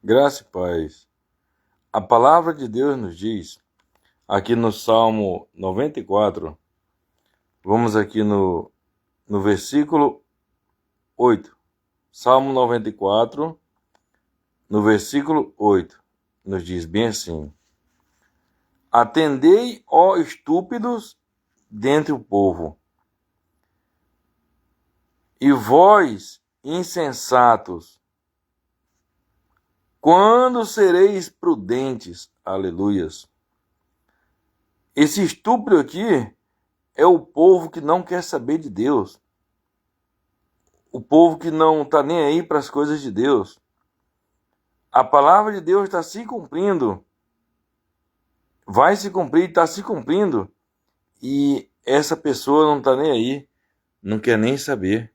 Graça e paz. A palavra de Deus nos diz, aqui no Salmo 94, vamos aqui no versículo 8. Salmo 94, no versículo 8, nos diz bem assim: Atendei, ó estúpidos, dentre o povo, e vós, insensatos, quando sereis prudentes? Aleluias. Esse estúpido aqui é o povo que não quer saber de Deus. O povo que não está nem aí para as coisas de Deus. A palavra de Deus está se cumprindo. Vai se cumprir, está se cumprindo. E essa pessoa não está nem aí. Não quer nem saber.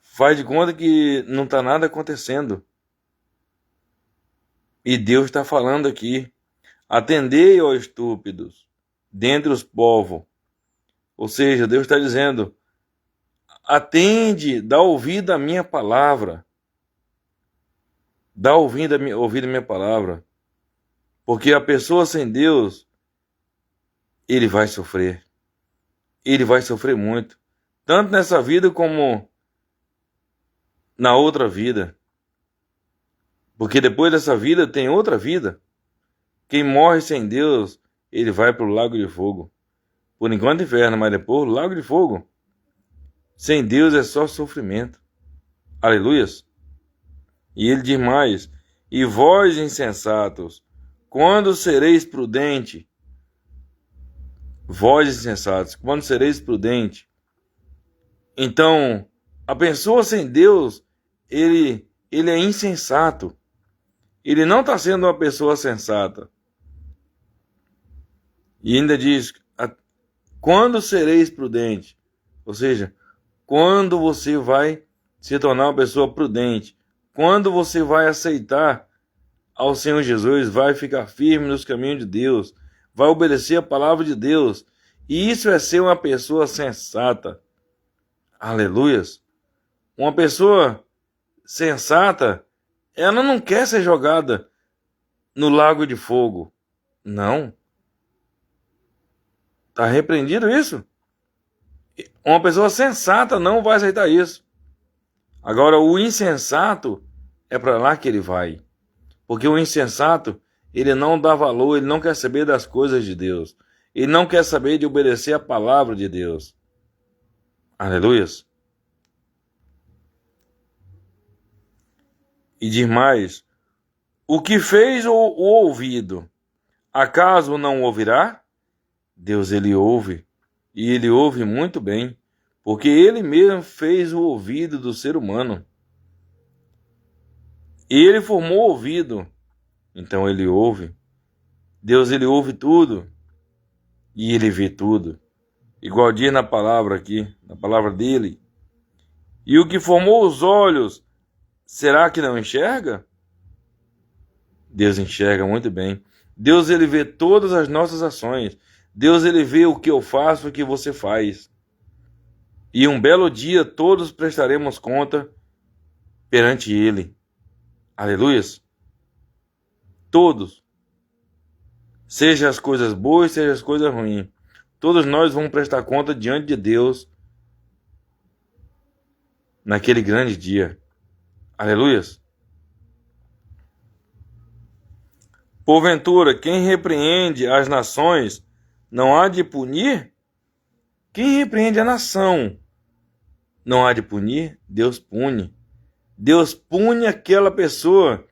Faz de conta que não está nada acontecendo. E Deus está falando aqui: atendei, ó estúpidos, dentre os povos. Ou seja, Deus está dizendo: atende, dá ouvido à minha palavra. Dá ouvido à minha palavra. Porque a pessoa sem Deus, ele vai sofrer. Ele vai sofrer muito. Tanto nessa vida como na outra vida. Porque depois dessa vida tem outra vida. Quem morre sem Deus, ele vai para o lago de fogo. Por enquanto inferno, mas depois o lago de fogo. Sem Deus é só sofrimento. Aleluias. E ele diz mais: e vós, insensatos, quando sereis prudente? Vós, insensatos, quando sereis prudente? Então, a pessoa sem Deus, ele é insensato. Ele não está sendo uma pessoa sensata. E ainda diz: quando sereis prudente? Ou seja, quando você vai se tornar uma pessoa prudente? Quando você vai aceitar ao Senhor Jesus, vai ficar firme nos caminhos de Deus, vai obedecer a palavra de Deus. E isso é ser uma pessoa sensata. Aleluias. Uma pessoa sensata, ela não quer ser jogada no lago de fogo. Não. Está repreendido isso? Uma pessoa sensata não vai aceitar isso. Agora, o insensato, é para lá que ele vai. Porque o insensato, ele não dá valor, ele não quer saber das coisas de Deus. Ele não quer saber de obedecer a palavra de Deus. Aleluias. E diz mais: o que fez o ouvido, acaso não ouvirá? Deus, ele ouve, e ele ouve muito bem, porque ele mesmo fez o ouvido do ser humano. Ele formou o ouvido, então ele ouve. Deus, ele ouve tudo, e ele vê tudo. Igual diz na palavra aqui, na palavra dele. E o que formou os olhos, será que não enxerga? Deus enxerga muito bem. Deus, ele vê todas as nossas ações. Deus, ele vê o que eu faço e o que você faz. E um belo dia todos prestaremos conta perante ele. Aleluias. Todos. Seja as coisas boas, seja as coisas ruins. Todos nós vamos prestar conta diante de Deus naquele grande dia. Aleluias. Porventura, quem repreende as nações não há de punir? Quem repreende a nação não há de punir? Deus pune. Deus pune aquela pessoa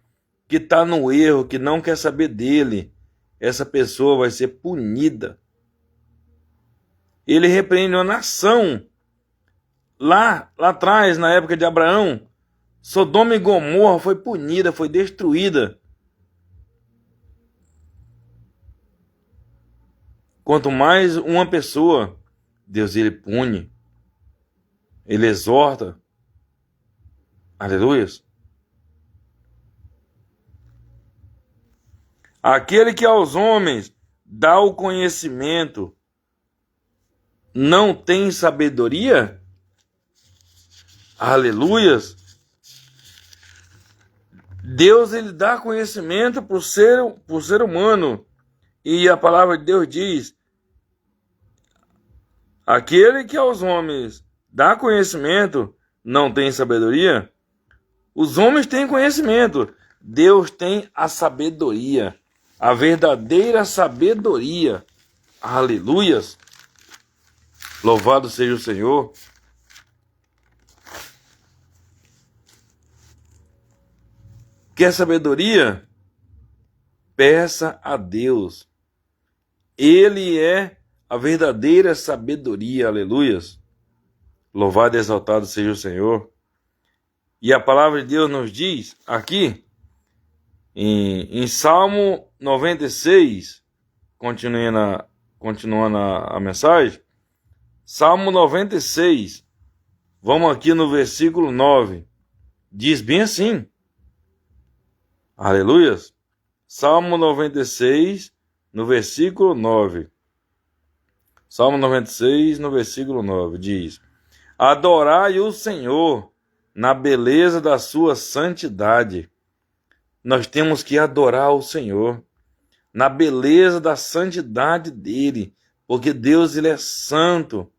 que está no erro, que não quer saber dele. Essa pessoa vai ser punida. Ele repreende uma nação. Lá atrás, na época de Abraão, Sodoma e Gomorra foi punida, foi destruída. Quanto mais uma pessoa, Deus, ele pune. Ele exorta. Aleluias. Aquele que aos homens dá o conhecimento não tem sabedoria? Aleluias. Deus, ele dá conhecimento para o ser humano. E a palavra de Deus diz: aquele que aos homens dá conhecimento não tem sabedoria. Os homens têm conhecimento. Deus tem a sabedoria, a verdadeira sabedoria. Aleluias. Louvado seja o Senhor. Quer sabedoria? Peça a Deus. Ele é a verdadeira sabedoria. Aleluias. Louvado e exaltado seja o Senhor. E a palavra de Deus nos diz aqui, em Salmo 96, continuando a mensagem, Salmo 96, vamos aqui no versículo 9, diz bem assim, aleluias, Salmo 96, no versículo 9, Salmo 96, no versículo 9, diz: adorai o Senhor na beleza da sua santidade. Nós temos que adorar o Senhor na beleza da santidade dele, porque Deus, ele é santo.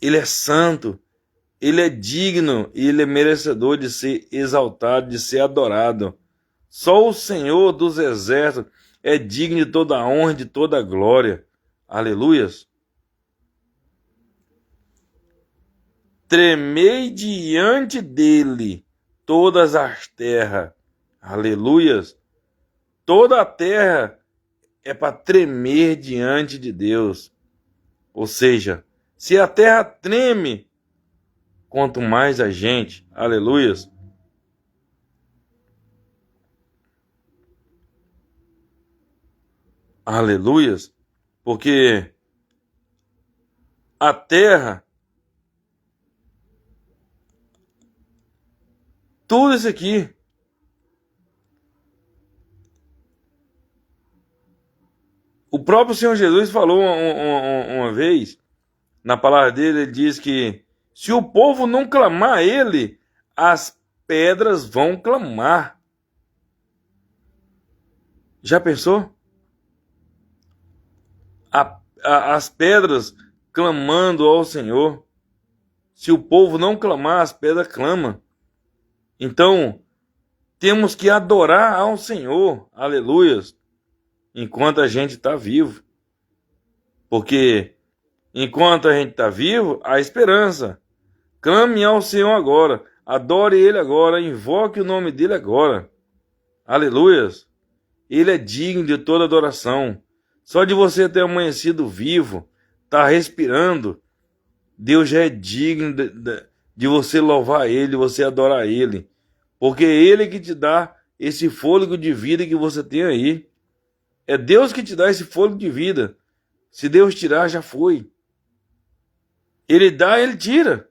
Ele é santo, ele é digno e ele é merecedor de ser exaltado, de ser adorado. Só o Senhor dos exércitos é digno de toda a honra, de toda a glória. Aleluias. Tremei diante dele todas as terras. Aleluias. Toda a terra é para tremer diante de Deus. Ou seja, se a terra treme, quanto mais a gente. Aleluias. Aleluias. Porque a terra, tudo isso aqui, o próprio Senhor Jesus falou uma vez, na palavra dele, ele diz que se o povo não clamar a ele, as pedras vão clamar. Já pensou? As pedras clamando ao Senhor. Se o povo não clamar, as pedras clamam. Então, temos que adorar ao Senhor, aleluias, enquanto a gente está vivo. Porque enquanto a gente está vivo, há esperança. Clame ao Senhor agora, adore Ele agora, invoque o nome dEle agora. Aleluias. Ele é digno de toda adoração. Só de você ter amanhecido vivo, tá respirando, Deus já é digno de você louvar Ele, de você adorar Ele. Porque é Ele que te dá esse fôlego de vida que você tem aí. É Deus que te dá esse fôlego de vida. Se Deus tirar, já foi. Ele dá, Ele tira.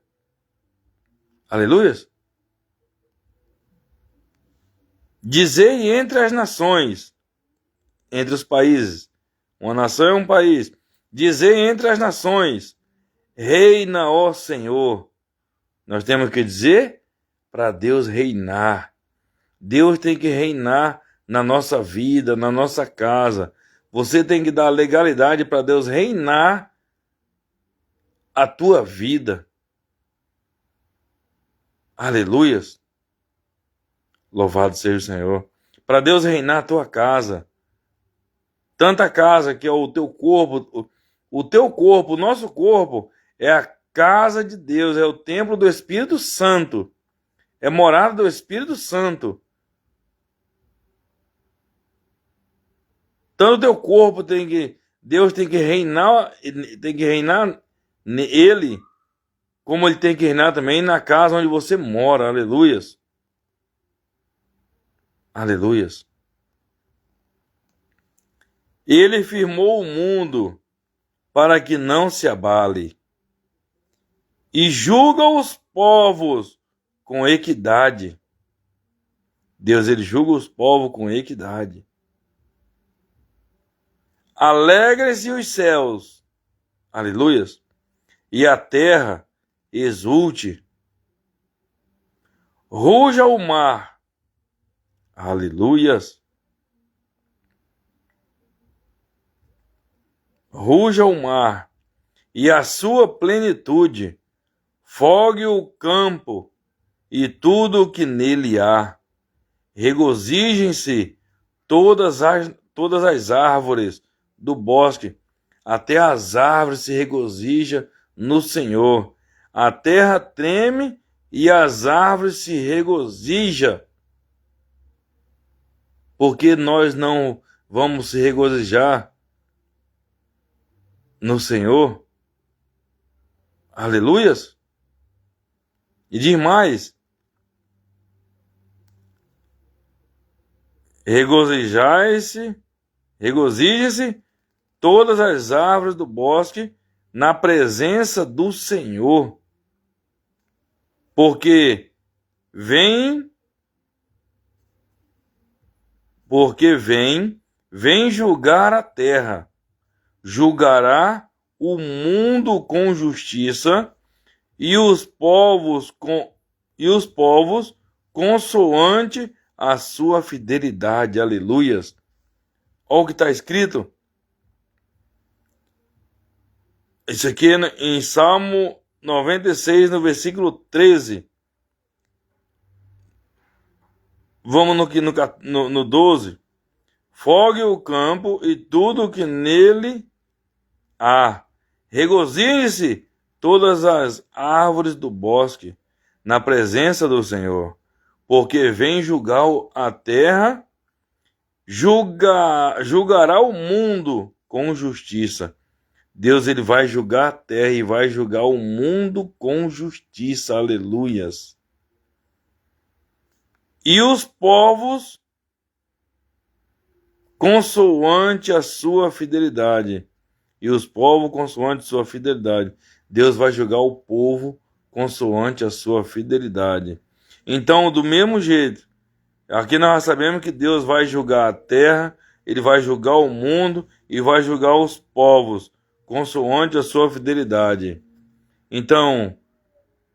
Aleluias. Dizei entre as nações, entre os países. Uma nação é um país. Dizei entre as nações, reina, ó Senhor. Nós temos que dizer para Deus reinar. Deus tem que reinar na nossa vida, na nossa casa. Você tem que dar legalidade para Deus reinar a tua vida. Aleluias. Louvado seja o Senhor. Para Deus reinar a tua casa. Tanta casa que é o teu corpo, o nosso corpo é a casa de Deus, é o templo do Espírito Santo. É morada do Espírito Santo. Tanto o teu corpo Deus tem que reinar nele, como ele tem que reinar também na casa onde você mora. Aleluias. Aleluias. Ele firmou o mundo para que não se abale e julga os povos com equidade. Deus, ele julga os povos com equidade. Alegrem-se os céus, aleluias, e a terra exulte. Ruja o mar. Aleluias. Ruja o mar e a sua plenitude. Fogue o campo e tudo o que nele há. Regozijem-se todas as árvores do bosque. Até as árvores se regozijam no Senhor. A terra treme e as árvores se regozijam. Porque nós não vamos se regozijar no Senhor? Aleluias! E diz mais: regozije-se todas as árvores do bosque na presença do Senhor, porque vem julgar a terra, julgará o mundo com justiça e os povos consoante a sua fidelidade. Aleluias. Olha o que está escrito. Isso aqui é em Salmo 96, no versículo 13. Vamos no 12. Fogue o campo e tudo o que nele há. Regozije-se todas as árvores do bosque na presença do Senhor, porque vem julgar a terra, julgará o mundo com justiça. Deus, ele vai julgar a terra e vai julgar o mundo com justiça. Aleluias. E os povos consoante a sua fidelidade. E os povos consoante a sua fidelidade. Deus vai julgar o povo consoante a sua fidelidade. Então, do mesmo jeito, aqui nós sabemos que Deus vai julgar a terra, ele vai julgar o mundo e vai julgar os povos consoante a sua fidelidade. Então,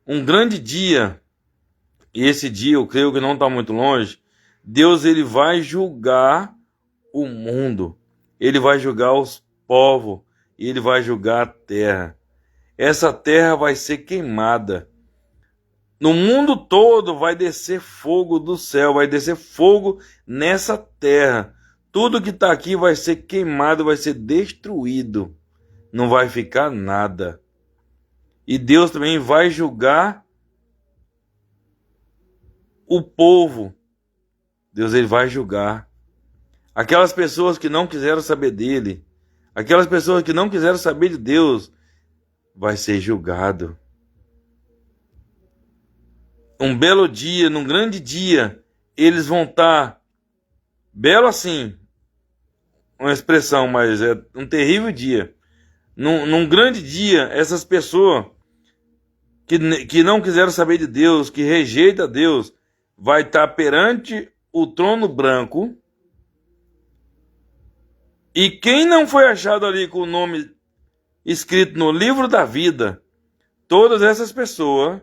um grande dia, e esse dia eu creio que não está muito longe, Deus, ele vai julgar o mundo, ele vai julgar os povos e ele vai julgar a terra. Essa terra vai ser queimada. No mundo todo vai descer fogo do céu, vai descer fogo nessa terra. Tudo que está aqui vai ser queimado, vai ser destruído. Não vai ficar nada. E Deus também vai julgar o povo. Deus, ele vai julgar aquelas pessoas que não quiseram saber dele, aquelas pessoas que não quiseram saber de Deus, vai ser julgado. Um belo dia, num grande dia, eles vão estar, belo assim, uma expressão, mas é um terrível dia. Num grande dia, essas pessoas que não quiseram saber de Deus, que rejeitam Deus, vai estar perante o trono branco. E quem não foi achado ali com o nome escrito no livro da vida, todas essas pessoas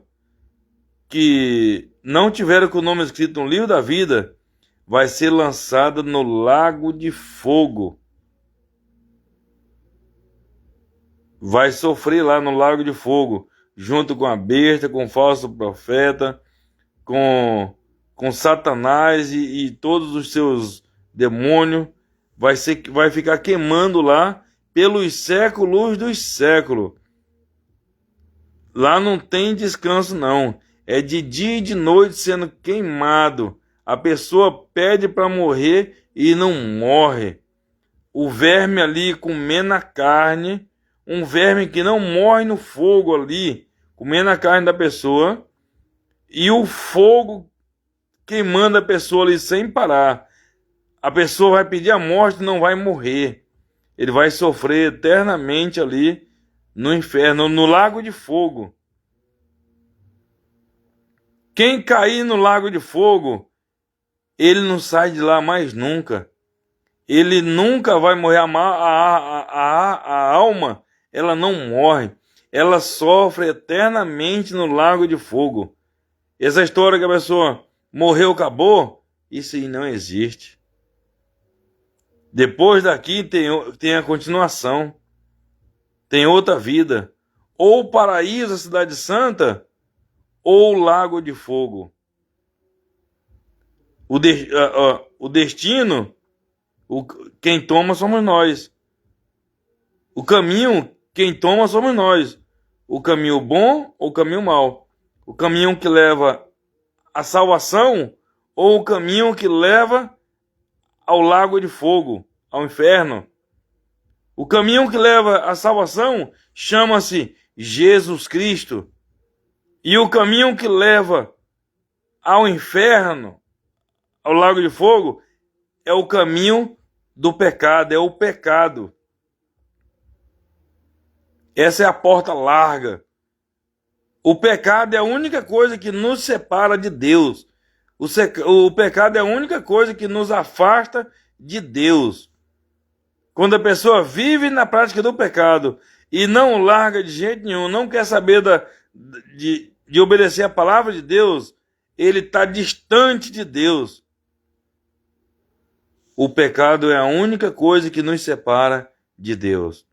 que não tiveram com o nome escrito no livro da vida, vai ser lançada no lago de fogo. Vai sofrer lá no lago de fogo, junto com a besta, com o falso profeta, com Satanás e todos os seus demônios. Vai ficar queimando lá pelos séculos dos séculos. Lá não tem descanso, não. É de dia e de noite sendo queimado. A pessoa pede para morrer e não morre. O verme ali comendo a carne, um verme que não morre no fogo ali, comendo a carne da pessoa, e o fogo queimando a pessoa ali sem parar. A pessoa vai pedir a morte e não vai morrer. Ele vai sofrer eternamente ali no inferno, no lago de fogo. Quem cair no lago de fogo, ele não sai de lá mais nunca. Ele nunca vai morrer. A alma, ela não morre. Ela sofre eternamente no lago de fogo. Essa história que a pessoa morreu, acabou, isso aí não existe. Depois daqui tem a continuação, tem outra vida. Ou o paraíso, a cidade santa, ou o lago de fogo. O destino, quem toma somos nós. O caminho, quem toma somos nós. O caminho bom ou o caminho mau. O caminho que leva à salvação ou o caminho que leva ao lago de fogo, ao inferno. O caminho que leva à salvação chama-se Jesus Cristo. E o caminho que leva ao inferno, ao lago de fogo, é o caminho do pecado, é o pecado. Essa é a porta larga. O pecado é a única coisa que nos separa de Deus. O pecado é a única coisa que nos afasta de Deus. Quando a pessoa vive na prática do pecado e não larga de jeito nenhum, não quer saber de obedecer a palavra de Deus, ele está distante de Deus. O pecado é a única coisa que nos separa de Deus.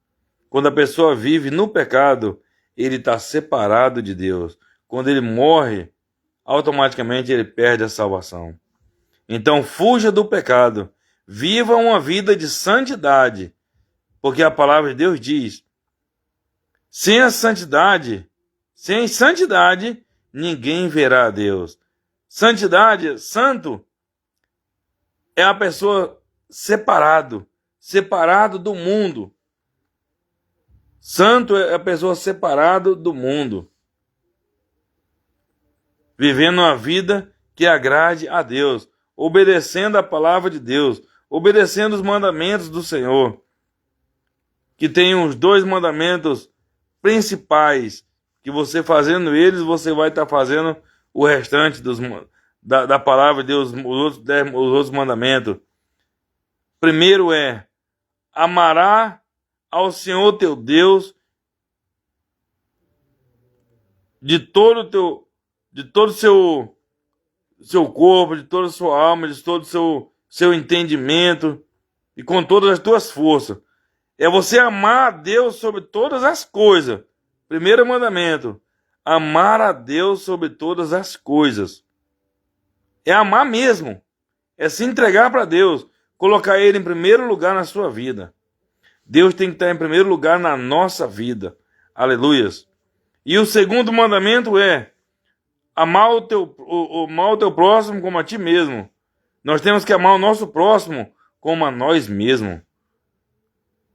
Quando a pessoa vive no pecado, ele está separado de Deus. Quando ele morre, automaticamente ele perde a salvação. Então fuja do pecado. Viva uma vida de santidade. Porque a palavra de Deus diz: sem santidade, ninguém verá a Deus. Santidade, santo, é a pessoa separado do mundo. Santo é a pessoa separada do mundo, vivendo uma vida que agrade a Deus, obedecendo a palavra de Deus, obedecendo os mandamentos do Senhor, que tem os 2 mandamentos principais, que você fazendo eles, você vai estar fazendo o restante da palavra de Deus, os outros mandamentos. Primeiro é: amará ao Senhor teu Deus de todo o seu corpo, de toda a sua alma, de todo o seu entendimento e com todas as tuas forças. É você amar a Deus sobre todas as coisas. Primeiro mandamento: amar a Deus sobre todas as coisas. É amar mesmo. É se entregar para Deus, colocar Ele em primeiro lugar na sua vida. Deus tem que estar em primeiro lugar na nossa vida. Aleluias. E o segundo mandamento é amar o teu próximo como a ti mesmo. Nós temos que amar o nosso próximo como a nós mesmos.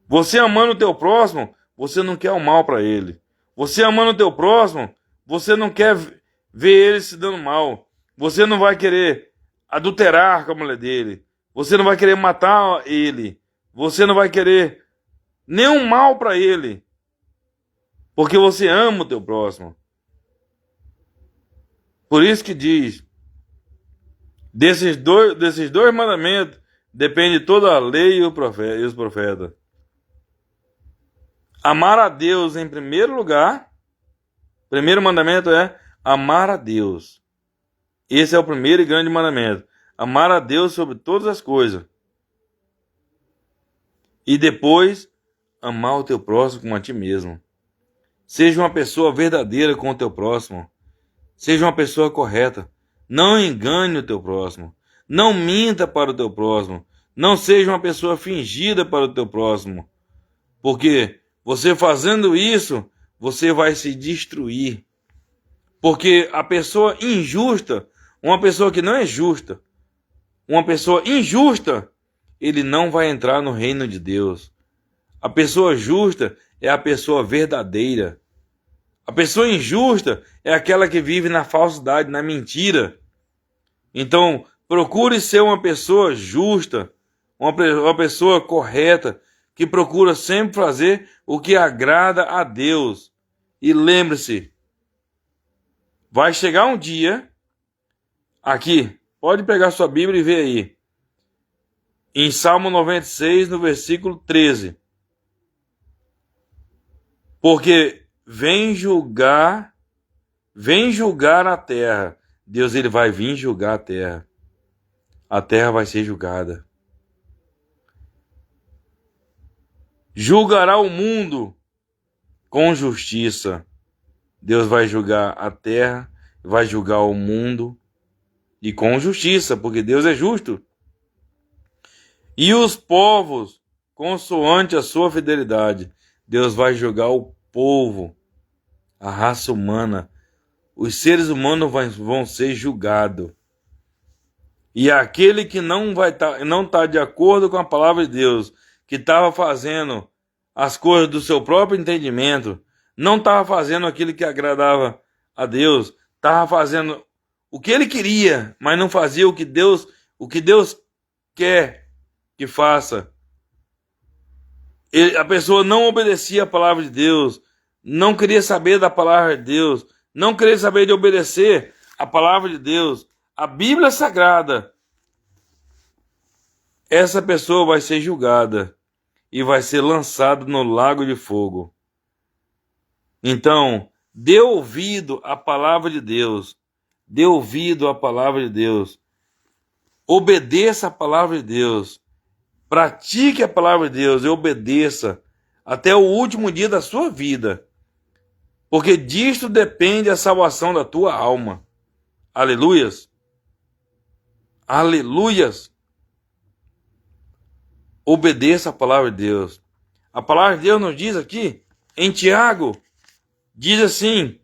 Você amando o teu próximo, você não quer o mal para ele. Você amando o teu próximo, você não quer ver ele se dando mal. Você não vai querer adulterar com a mulher dele. Você não vai querer matar ele. Você não vai querer nenhum mal para ele, porque você ama o teu próximo. Por isso que diz: desses dois mandamentos depende toda a lei e os profetas. Amar a Deus em primeiro lugar. Primeiro mandamento é amar a Deus. Esse é o primeiro e grande mandamento. Amar a Deus sobre todas as coisas. E depois, amar o teu próximo como a ti mesmo. Seja uma pessoa verdadeira com o teu próximo. Seja uma pessoa correta. Não engane o teu próximo. Não minta para o teu próximo. Não seja uma pessoa fingida para o teu próximo. Porque você fazendo isso, você vai se destruir. Porque a pessoa injusta, uma pessoa que não é justa, uma pessoa injusta, ele não vai entrar no reino de Deus. A pessoa justa é a pessoa verdadeira. A pessoa injusta é aquela que vive na falsidade, na mentira. Então, procure ser uma pessoa justa, uma pessoa correta, que procura sempre fazer o que agrada a Deus. E lembre-se, vai chegar um dia, aqui, pode pegar sua Bíblia e ver aí, em Salmo 96, no versículo 13. Porque vem julgar a terra, Deus ele vai vir julgar a terra. A terra vai ser julgada. Julgará o mundo com justiça. Deus vai julgar a terra, vai julgar o mundo e com justiça, porque Deus é justo. E os povos, consoante a sua fidelidade. Deus vai julgar o povo, a raça humana. Os seres humanos vão ser julgados. E aquele que não tá de acordo com a palavra de Deus, que estava fazendo as coisas do seu próprio entendimento, não estava fazendo aquilo que agradava a Deus, estava fazendo o que ele queria, mas não fazia o que Deus quer que faça. A pessoa não obedecia a palavra de Deus, não queria saber da palavra de Deus, não queria saber de obedecer a palavra de Deus, a Bíblia Sagrada. Essa pessoa vai ser julgada e vai ser lançada no lago de fogo. Então, dê ouvido à palavra de Deus. Dê ouvido à palavra de Deus. Obedeça a palavra de Deus. Pratique a palavra de Deus e obedeça até o último dia da sua vida. Porque disto depende a salvação da tua alma. Aleluias. Aleluias. Obedeça a palavra de Deus. A palavra de Deus nos diz aqui, em Tiago, diz assim,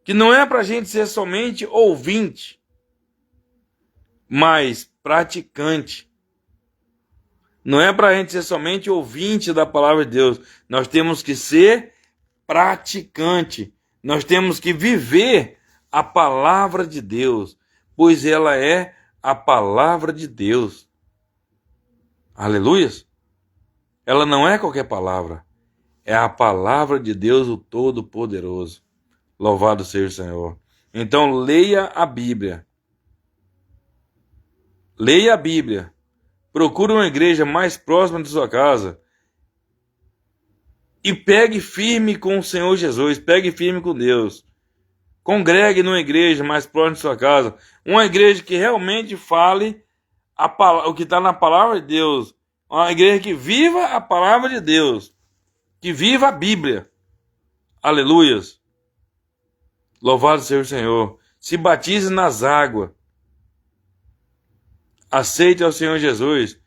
que não é para a gente ser somente ouvinte, mas praticante. Não é para a gente ser somente ouvinte da palavra de Deus. Nós temos que ser praticante. Nós temos que viver a palavra de Deus, pois ela é a palavra de Deus. Aleluias. Ela não é qualquer palavra. É a palavra de Deus, o Todo-Poderoso. Louvado seja o Senhor. Então, leia a Bíblia. Leia a Bíblia. Procure uma igreja mais próxima de sua casa. E pegue firme com o Senhor Jesus. Pegue firme com Deus. Congregue numa igreja mais próxima de sua casa. Uma igreja que realmente fale o que está na palavra de Deus. Uma igreja que viva a palavra de Deus. Que viva a Bíblia. Aleluias. Louvado seja o Senhor. Se batize nas águas. Aceite ao Senhor Jesus.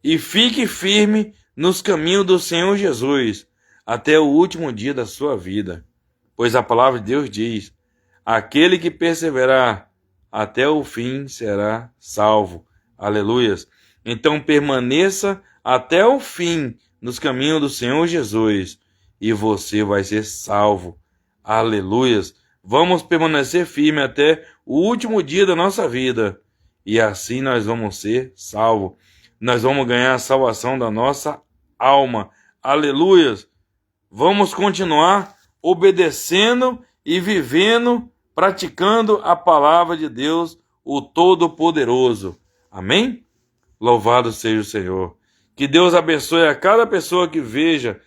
E fique firme nos caminhos do Senhor Jesus. Até o último dia da sua vida. Pois a palavra de Deus diz: aquele que perseverar até o fim será salvo. Aleluias. Então permaneça até o fim nos caminhos do Senhor Jesus e você vai ser salvo. Aleluias. Vamos permanecer firme até o último dia da nossa vida e assim nós vamos ser salvos. Nós vamos ganhar a salvação da nossa alma. Aleluias. Vamos continuar obedecendo e vivendo, praticando a palavra de Deus, o Todo-Poderoso. Amém? Louvado seja o Senhor. Que Deus abençoe a cada pessoa que veja,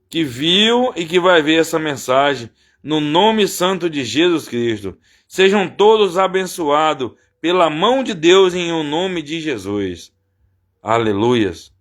que viu e que vai ver essa mensagem, no nome santo de Jesus Cristo. Sejam todos abençoados pela mão de Deus em o nome de Jesus. Aleluias.